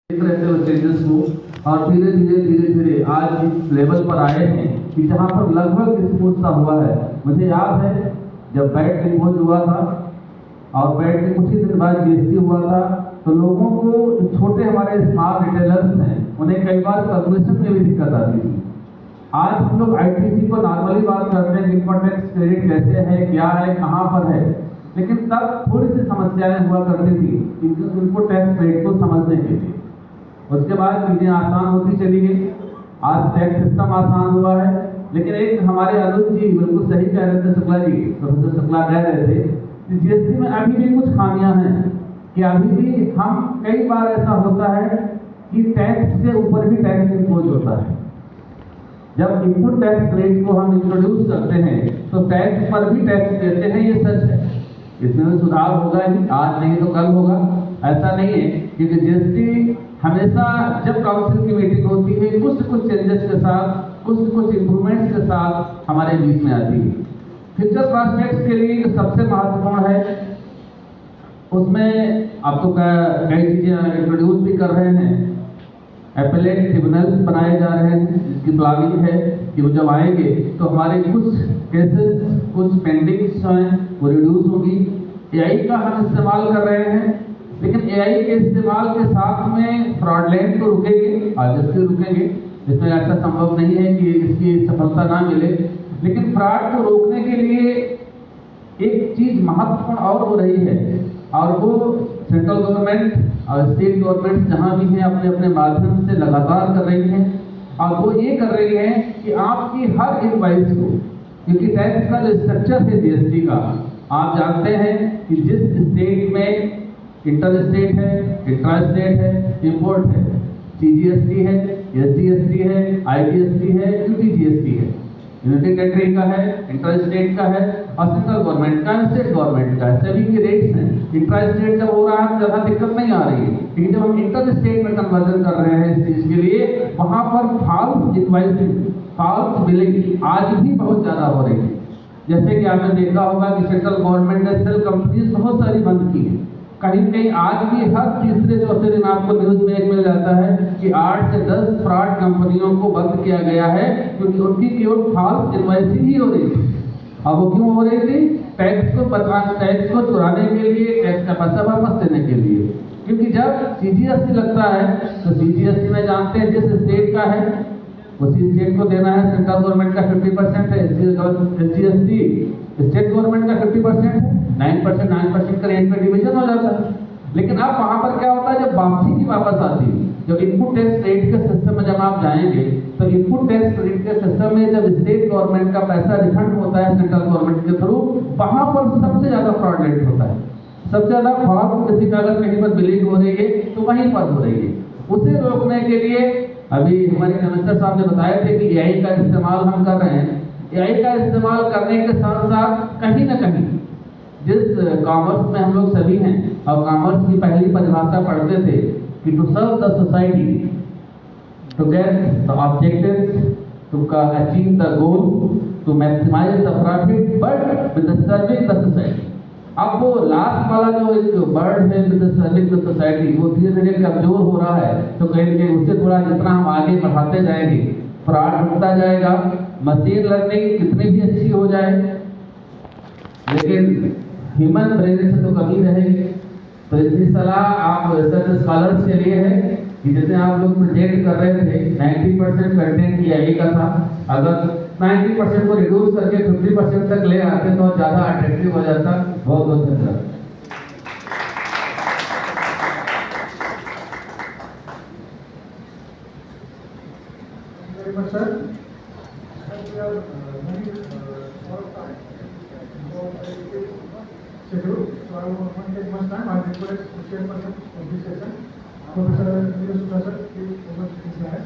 देख रहे थे चेंजेस को और धीरे धीरे आज इस लेवल पर आए हैं कि जहाँ पर लगभग स्मूथ सा हुआ है। मुझे याद है जब बैट डिस्पोज हुआ था और बैट के कुछ ही दिन बाद जीएसटी हुआ था तो लोगों को छोटे हमारे स्मॉल रिटेलर्स हैं उन्हें कई बार कैलकुलेशन में भी दिक्कत आती थी। आज हम लोग आईटीसी को नॉर्मली बात करते हैं, इनकम टैक्स क्रेडिट कैसे है, क्या है, कहाँ पर है, लेकिन तब थोड़ी सी समस्याएं हुआ करती थी इनको टैक्स क्रेडिट को समझने के लिए। उसके बाद चीजें आसान होती चली गई, आज टैक्स सिस्टम आसान हुआ है। लेकिन एक हमारे अनुज जी बिल्कुल सही कह रहे थे, शुक्ला जी, प्रोफेसर शुक्ला कह रहे थे कि जीएसटी में अभी भी कुछ खामियां हैं कि अभी भी हम कई बार ऐसा होता है कि टैक्स से ऊपर भी टैक्स इम्पोज होता है। जब इनपुट टैक्स रेट को हम इंट्रोड्यूस करते हैं तो टैक्स पर भी टैक्स देते हैं, ये सच है। इसमें सुधार होगा ही, आज नहीं तो कल होगा। ऐसा नहीं है क्योंकि जीएसटी हमेशा जब काउंसिल की मीटिंग होती है कुछ चेंजेस के साथ, कुछ इंप्रूवमेंट्स के साथ हमारे बीच में आती है। फ्यूचर प्रॉस्पेक्ट्स के लिए सबसे महत्वपूर्ण है, उसमें आपको कई चीजें इंट्रोड्यूस भी कर रहे हैं। एपेलेट ट्रिब्यूनल्स बनाए जा रहे हैं जिसकी प्लानिंग है कि वो जब आएंगे तो हमारे कुछ केसेस, कुछ पेंडिंग्स हैं वो रिड्यूस होगी। एआई का हम इस्तेमाल कर रहे हैं, लेकिन एआई के इस्तेमाल के साथ में फ्रॉडलैंड तो रुकेंगे, ऑब्वियसली रुकेंगे, इसमें ऐसा संभव नहीं है कि इसकी सफलता ना मिले। लेकिन फ्रॉड को रोकने के लिए एक चीज महत्वपूर्ण और हो रही है, और वो सेंट्रल गवर्नमेंट और स्टेट गवर्नमेंट जहां भी हैं अपने अपने माध्यम से लगातार कर रही हैं, और वो ये कर रही है कि आपकी हर इनवाइस को, क्योंकि टैक्स का जो स्ट्रक्चर है जीएसटी का, आप जानते हैं कि जिस स्टेट में इंटर स्टेट है, इंट्रा स्टेट है, इंपोर्ट है, सीजीएसटी है, एसजीएसटी है, आईजीएसटी है, यूटीजीएसटी है, यूनिटी टेरिटरी का है, इंटर स्टेट का है, और सेंट्रल गवर्नमेंट का, स्टेट गवर्नमेंट का, सभी के रेट्स हैं। इंट्रा स्टेट जब हो रहा है ज़्यादा दिक्कत नहीं आ रही है, लेकिन जब हम इंटर स्टेट में कन्वर्जन कर रहे हैं इस चीज़ के लिए, वहाँ पर फॉल्स इनवाइसिंग, फॉल्स बिलिंग आज भी बहुत ज़्यादा हो रही है। जैसे कि आपने देखा होगा कि सेंट्रल गवर्नमेंट ने सेल कंपनीज बहुत सारी बंद की है। कहीं आज भी हर तीसरे चौथे दिन आपको न्यूज में एक मिल जाता है कि 8 से 10 फ्रॉड कंपनियों को बंद किया गया है, क्योंकि उनकी केवल फॉल्स इनवॉइसिंग ही हो रही थी। अब वो क्यों हो रही थी? टैक्स को चुराने के लिए, टैक्स का पैसा वापस देने के लिए। क्योंकि जब सीजीएसटी लगता है तो सीजीएसटी में जानते हैं जिस स्टेट का है उसी स्टेट को देना है। सेंट्रल गवर्नमेंट का 50% है, एसजीएसटी स्टेट गवर्नमेंट का 50% है, 9% का रेट पे डिवीजन हो जाता है। लेकिन अब वहां पर क्या होता है, जब वापसी की वापस आती है, जब इनपुट टैक्स रेट के सिस्टम में जब आप जाएंगे तो इनपुट टैक्स रेट के सिस्टम में जब स्टेट गवर्नमेंट का पैसा रिफंड होता है सेंट्रल गवर्नमेंट के थ्रू, वहां पर सबसे ज्यादा फ्रॉडलेंट होता है। सबसे ज्यादा फ्रॉड किसी का अगर कहीं पर बिलिंग हो रही है तो वहीं पर हो रही है। उसे रोकने के लिए अभी हमारे कमिश्नर साहब ने बताया थे कि एआई का इस्तेमाल हम कर रहे हैं। एआई का इस्तेमाल करने के साथ साथ कहीं ना कहीं जिस कॉमर्स में हम लोग सभी हैं, और कॉमर्स की पहली परिभाषा पढ़ते थे कि to serve the society, to get the objectives, to achieve the goal, to maximize the profit, but with serving the society. अब वो लास्ट वाला जो एक वर्ड है विद सर्विंग द सोसाइटी, वो धीरे धीरे कमजोर हो रहा है। तो कहेंगे उससे थोड़ा जितना हम आगे बढ़ाते जाएंगे फ्रॉड रुकता जाएगा। मशीन लर्निंग कितनी भी अच्छी हो जाए, लेकिन ह्यूमन ब्रेन से तो कमी रहेगी। तो इसकी सलाह आप रिसर्च स्कॉलर्स के लिए है कि जैसे आप लोग प्रोजेक्ट कर रहे थे 90% कंटेंट एआई का था, अगर 90% को रिड्यूस करके 50% तक ले आते तो ज़्यादा अट्रैक्टिव हो जाता। बहुत बहुत धन्यवाद। schedule. So I won't take much time. I request the chairperson of this session, Professor Sir, please over to his slide.